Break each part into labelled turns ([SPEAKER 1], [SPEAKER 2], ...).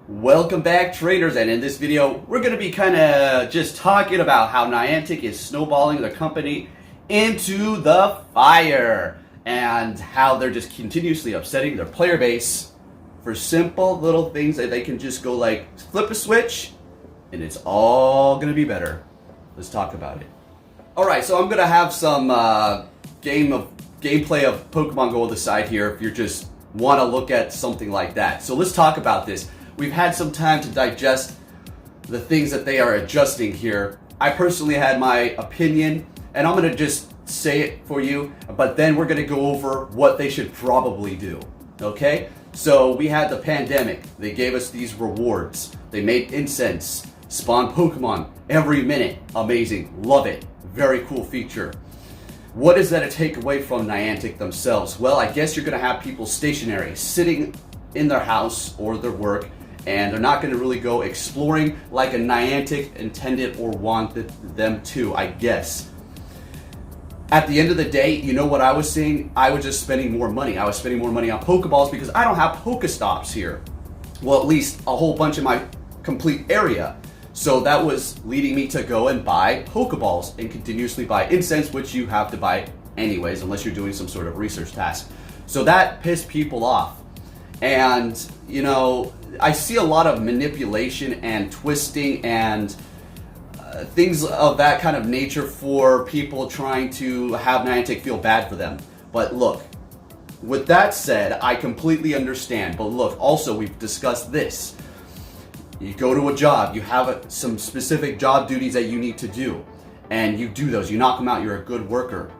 [SPEAKER 1] Welcome back, traders, and in this video we're going to be kind of just talking about how Niantic is snowballing their company into the fire and how they're just continuously upsetting their player base for simple little things that they can just go like flip a switch and it's all going to be better. Let's talk about it. Alright, so I'm going to have some gameplay of Pokemon Go on the side here if you just want to look at something like that. So let's talk about this. We've had some time to digest the things that they are adjusting here. I personally had my opinion, and I'm going to just say it for you, but then we're going to go over what they should probably do. Okay? So we had the pandemic. They gave us these rewards. They made incense, spawn Pokemon every minute. Amazing. Love it. Very cool feature. What is that a take away from Niantic themselves? Well, I guess you're going to have people stationary, sitting in their house or their work, and they're not going to really go exploring like a Niantic intended or wanted them to, I guess. At the end of the day, you know what I was seeing? I was just spending more money. I was spending more money on Pokeballs because I don't have Pokestops here. Well, at least a whole bunch in my complete area. So that was leading me to go and buy Pokeballs and continuously buy incense, which you have to buy anyways, unless you're doing some sort of research task. So that pissed people off. And, you know, I see a lot of manipulation and twisting and things of that kind of nature for people trying to have Niantic feel bad for them. But look, with that said, I completely understand. But look, also we've discussed this. You go to a job, you have some specific job duties that you need to do, and you do those, you knock them out, you're a good worker.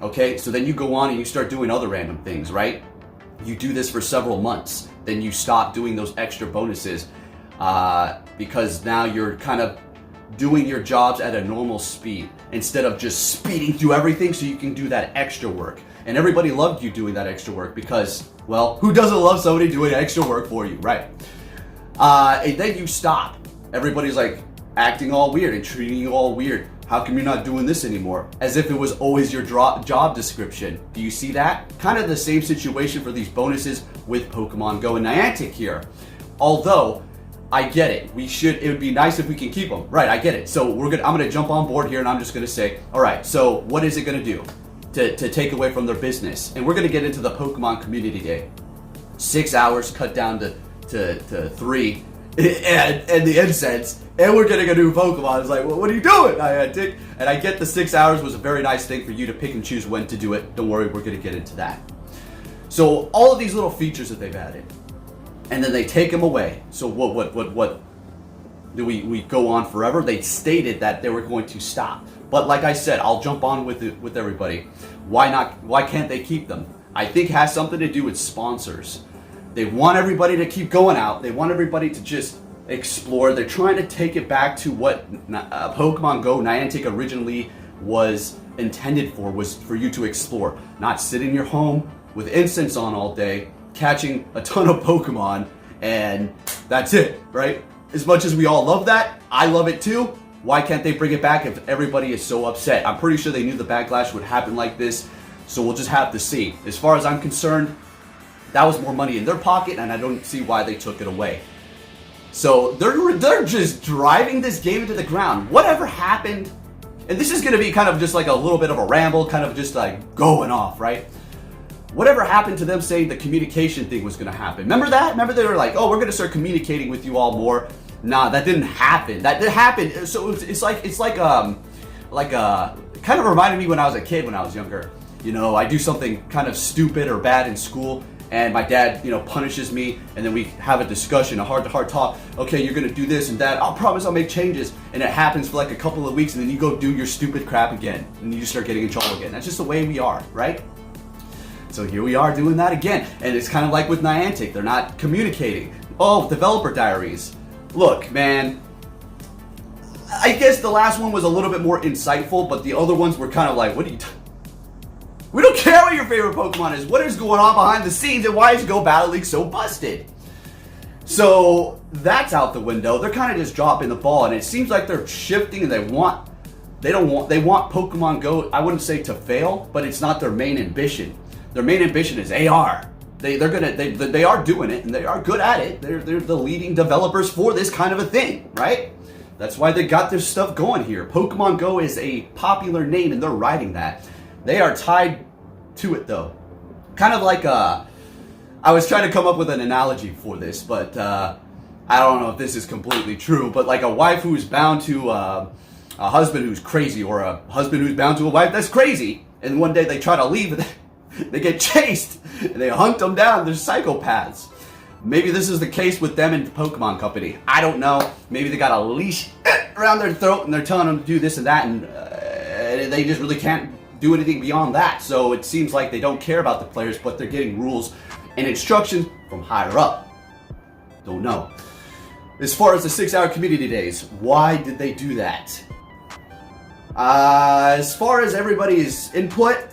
[SPEAKER 1] Okay, so then you go on and you start doing other random things, right? You do this for several months, then you stop doing those extra bonuses because now you're kind of doing your jobs at a normal speed instead of just speeding through everything so you can do that extra work. And everybody loved you doing that extra work because, well, who doesn't love somebody doing extra work for you, right? And then you stop. Everybody's like acting all weird and treating you all weird. How come you're not doing this anymore? As if it was always your job description. Do you see that? Kind of the same situation for these bonuses with Pokemon Go and Niantic here. Although, I get it. It would be nice if we can keep them. Right, I get it. So I'm gonna jump on board here and I'm just gonna say, alright, so what is it gonna do to take away from their business? And we're gonna get into the Pokemon Community Day. 6 hours cut down to 3. And the incense, and we're getting a new Pokemon. It's like, well, what are you doing, Niantic? And I get the 6 hours was a very nice thing for you to pick and choose when to do it. Don't worry, we're going to get into that. So all of these little features that they've added, and then they take them away. So what do we go on forever? They stated that they were going to stop. But like I said, I'll jump on with everybody. Why not? Why can't they keep them? I think it has something to do with sponsors. They want everybody to keep going out. They want everybody to just explore. They're trying to take it back to what Pokemon Go Niantic originally was intended for, was for you to explore. Not sit in your home with incense on all day, catching a ton of Pokemon, and that's it, right? As much as we all love that, I love it too. Why can't they bring it back if everybody is so upset? I'm pretty sure they knew the backlash would happen like this, so we'll just have to see. As far as I'm concerned, that was more money in their pocket, and I don't see why they took it away. So they're just driving this game into the ground. Whatever happened, and this is going to be kind of just like a little bit of a ramble, kind of just like going off, right? Whatever happened to them saying the communication thing was going to happen? Remember that? Remember they were like, oh, we're going to start communicating with you all more. Nah, that didn't happen. That didn't happen. So it's like kind of reminded me when I was a kid, when I was younger. You know, I do something kind of stupid or bad in school, and my dad, you know, punishes me, and then we have a discussion, a heart-to-heart talk. Okay, you're gonna do this and that. I'll promise I'll make changes. And it happens for like a couple of weeks, and then you go do your stupid crap again, and you start getting in trouble again. That's just the way we are, right? So here we are doing that again. And it's kind of like with Niantic. They're not communicating. Oh, developer diaries. Look, man, I guess the last one was a little bit more insightful, but the other ones were kind of like, what are you we don't care what your favorite Pokemon is. What is going on behind the scenes, and why is Go Battle League so busted? So that's out the window. They're kind of just dropping the ball, and it seems like they're shifting, and they want Pokemon Go, I wouldn't say to fail, but it's not their main ambition. Their main ambition is AR. They are doing it, and they are good at it. They're the leading developers for this kind of a thing, right? That's why they got their stuff going here. Pokemon Go is a popular name, and they're riding that. They are tied to it, though. Kind of like I was trying to come up with an analogy for this, but I don't know if this is completely true. But like a wife who's bound to a husband who's crazy, or a husband who's bound to a wife that's crazy, and one day they try to leave. They get chased, and they hunt them down. They're psychopaths. Maybe this is the case with them and the Pokemon Company. I don't know. Maybe they got a leash around their throat, and they're telling them to do this and that, and they just really can't do anything beyond that. So it seems like they don't care about the players, but they're getting rules and instructions from higher up. Don't know. As far as the 6-hour community days, why did they do that? As far as everybody's input,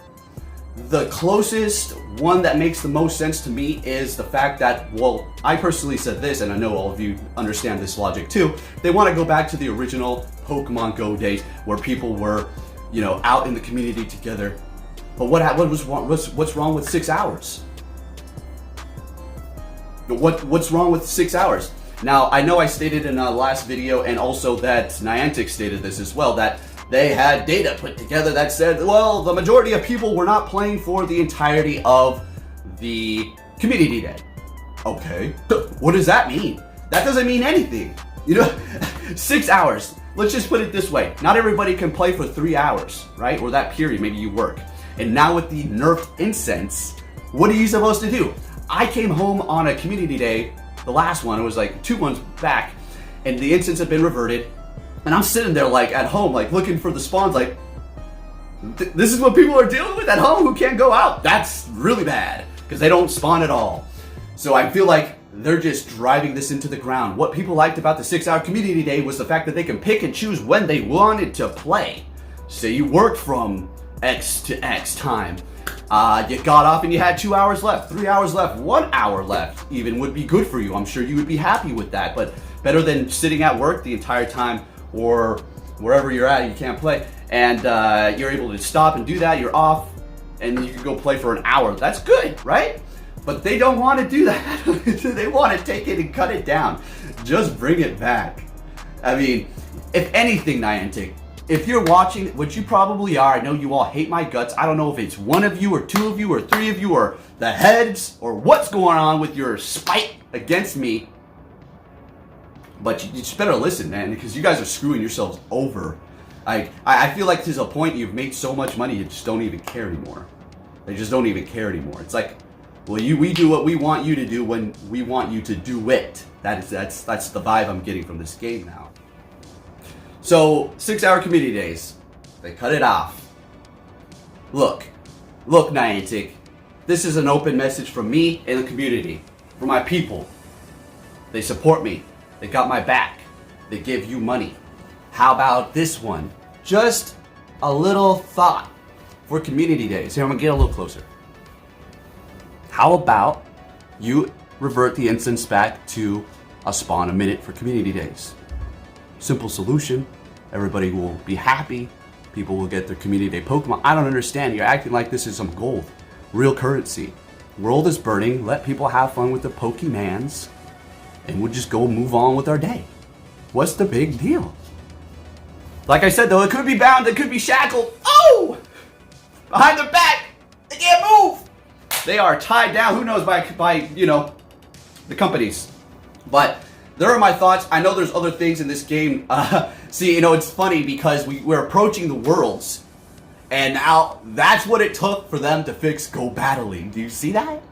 [SPEAKER 1] the closest one that makes the most sense to me is the fact that, well, I personally said this, and I know all of you understand this logic too. They want to go back to the original Pokemon Go days where people were, you know, out in the community together. But what's wrong with 6 hours? What's wrong with 6 hours? Now, I know I stated in a last video, and also that Niantic stated this as well, that they had data put together that said, well, the majority of people were not playing for the entirety of the community day. Okay, what does that mean? That doesn't mean anything. You know, 6 hours. Let's just put it this way. Not everybody can play for 3 hours, right? Or that period, maybe you work. And now with the nerfed incense, what are you supposed to do? I came home on a community day, the last one, it was like 2 months back, and the incense had been reverted. And I'm sitting there like at home, like looking for the spawns, like, this is what people are dealing with at home who can't go out. That's really bad, because they don't spawn at all. So I feel like they're just driving this into the ground. What people liked about the 6-hour community day was the fact that they can pick and choose when they wanted to play. Say you worked from X to X time. You got off and you had 2 hours left, 3 hours left, 1 hour left even would be good for you. I'm sure you would be happy with that, but better than sitting at work the entire time, or wherever you're at, you can't play, and you're able to stop and do that, you're off, and you can go play for an hour. That's good, right? But they don't want to do that. They want to take it and cut it down. Just bring it back. I mean, if anything, Niantic, if you're watching, which you probably are, I know you all hate my guts. I don't know if it's one of you or two of you or three of you or the heads or what's going on with your spite against me. But you just better listen, man, because you guys are screwing yourselves over. I feel like there's a point you've made so much money you just don't even care anymore. They just don't even care anymore. It's like, well, we do what we want you to do when we want you to do it. That's the vibe I'm getting from this game now. So 6-hour community days, they cut it off. Look, Niantic, this is an open message from me and the community, for my people. They support me. They got my back. They give you money. How about this one? Just a little thought for community days. Here, I'm gonna get a little closer. How about you revert the instance back to a spawn a minute for community days? Simple solution. Everybody will be happy. People will get their community day Pokemon. I don't understand. You're acting like this is some gold. Real currency. World is burning. Let people have fun with the Pokemans. And we'll just go move on with our day. What's the big deal? Like I said, though, it could be bound, it could be shackled. Oh! Behind their back! They can't move! They are tied down, who knows, by you know, the companies. But there are my thoughts. I know there's other things in this game. See, you know, it's funny because we're approaching the Worlds. And now, that's what it took for them to fix Go Battling. Do you see that?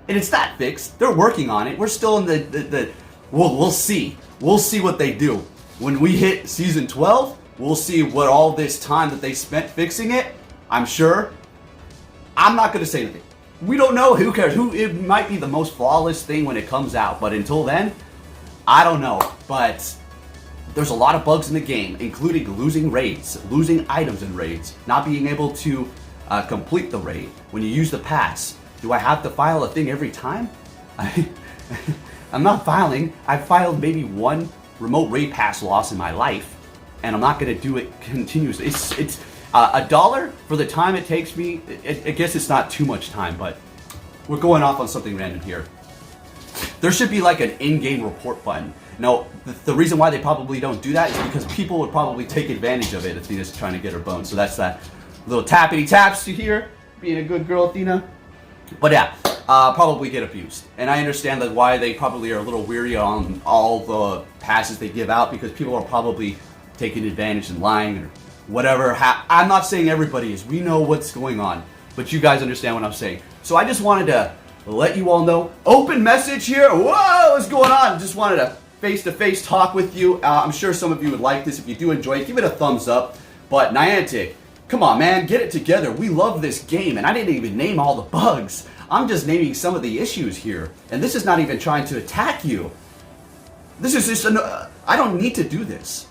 [SPEAKER 1] And it's not fixed. They're working on it. We're still in the we'll see. We'll see what they do. When we hit season 12, we'll see what all this time that they spent fixing it. I'm sure. I'm not going to say anything. We don't know. Who cares? It might be the most flawless thing when it comes out. But until then, I don't know. But there's a lot of bugs in the game, including losing raids, losing items in raids, not being able to complete the raid when you use the pass. Do I have to file a thing every time? I'm not filing. I've filed maybe one remote raid pass loss in my life, and I'm not going to do it continuously. It's $1 for the time it takes me. I guess it's not too much time, but we're going off on something random here. There should be like an in-game report button. No, the reason why they probably don't do that is because people would probably take advantage of it. Athena's trying to get her bone, so that's that little tappity taps you hear, being a good girl, Athena. But yeah, probably get abused. And I understand that why they probably are a little weary on all the passes they give out, because people are probably taking advantage and lying or whatever. I'm not saying everybody is. We know what's going on, but you guys understand what I'm saying. So I just wanted to let you all know. Open message here. Whoa, what's going on? Just wanted to face-to-face talk with you. I'm sure some of you would like this. If you do enjoy it, give it a thumbs up. But Niantic, come on, man, get it together. We love this game, and I didn't even name all the bugs. I'm just naming some of the issues here. And this is not even trying to attack you. This is just, I don't need to do this.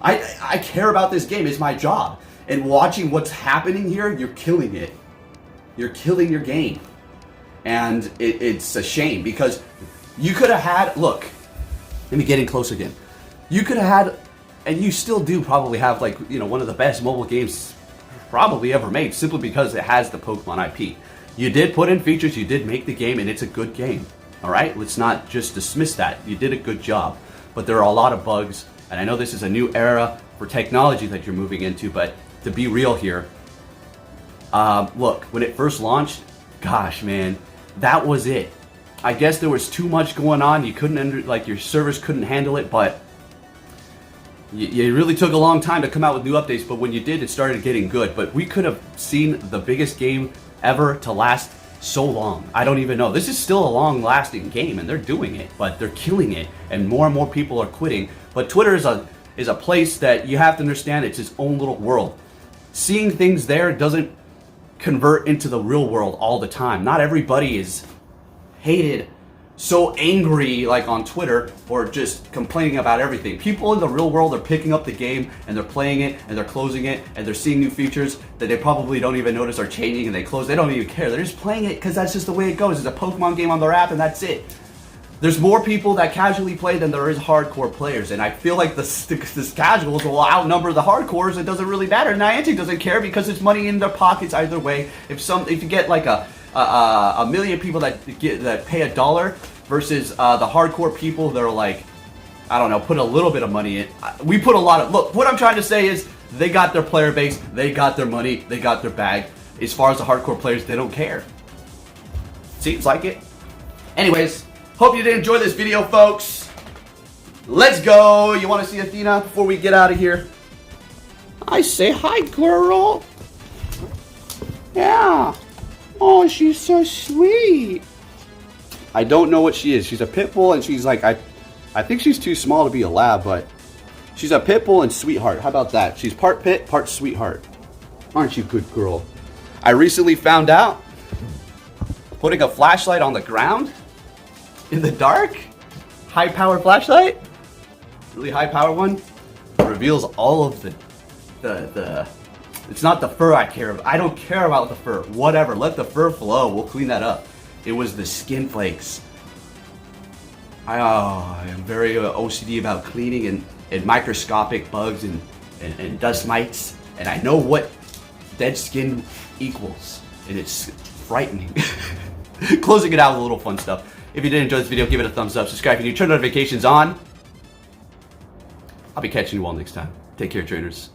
[SPEAKER 1] I care about this game. It's my job. And watching what's happening here, you're killing it. You're killing your game. And it's a shame, because you could have had, look, let me get in close again. You could have had, and you still do probably have, like, you know, one of the best mobile games probably ever made, simply because it has the Pokemon IP. You did put in features, you did make the game, and it's a good game. All right, let's not just dismiss that. You did a good job, but there are a lot of bugs, and I know this is a new era for technology that you're moving into, but to be real here, look, when it first launched, gosh, man, that was it. I guess there was too much going on. You couldn't, like, your servers couldn't handle it, but you really took a long time to come out with new updates, but when you did, it started getting good. But we could have seen the biggest game ever to last so long. I don't even know. This is still a long-lasting game, and they're doing it, but they're killing it, and more people are quitting. But Twitter is a place that you have to understand it's its own little world. Seeing things there doesn't convert into the real world all the time. Not everybody is hated, so angry like on Twitter, or just complaining about everything. People in the real world are picking up the game, and they're playing it, and they're closing it, and they're seeing new features that they probably don't even notice are changing, and they close. They don't even care. They're just playing it because that's just the way it goes. It's a Pokemon game on their app, and that's it. There's more people that casually play than there is hardcore players, and I feel like the casuals will outnumber the hardcores. It doesn't really matter. Niantic doesn't care, because it's money in their pockets either way. If you get like a million people that pay $1 versus the hardcore people that are like, I don't know, put a little bit of money in. We put a lot of, look, what I'm trying to say is they got their player base, they got their money, they got their bag. As far as the hardcore players, they don't care. Seems like it. Anyways, hope you did enjoy this video, folks. Let's go. You want to see Athena before we get out of here? I say hi, girl. Yeah. Oh, she's so sweet. I don't know what she is. She's a pit bull, and she's like, I think she's too small to be a lab, but she's a pit bull and sweetheart. How about that? She's part pit, part sweetheart. Aren't you a good girl? I recently found out putting a flashlight on the ground in the dark, high-powered flashlight, really high-powered one, reveals all of the it's not the fur I care about. I don't care about the fur. Whatever, let the fur flow. We'll clean that up. It was the skin flakes. I am very OCD about cleaning and microscopic bugs and dust mites, and I know what dead skin equals, and it's frightening. Closing it out with a little fun stuff. If you did enjoy this video, give it a thumbs up, subscribe if you turn notifications on. I'll be catching you all next time. Take care, trainers.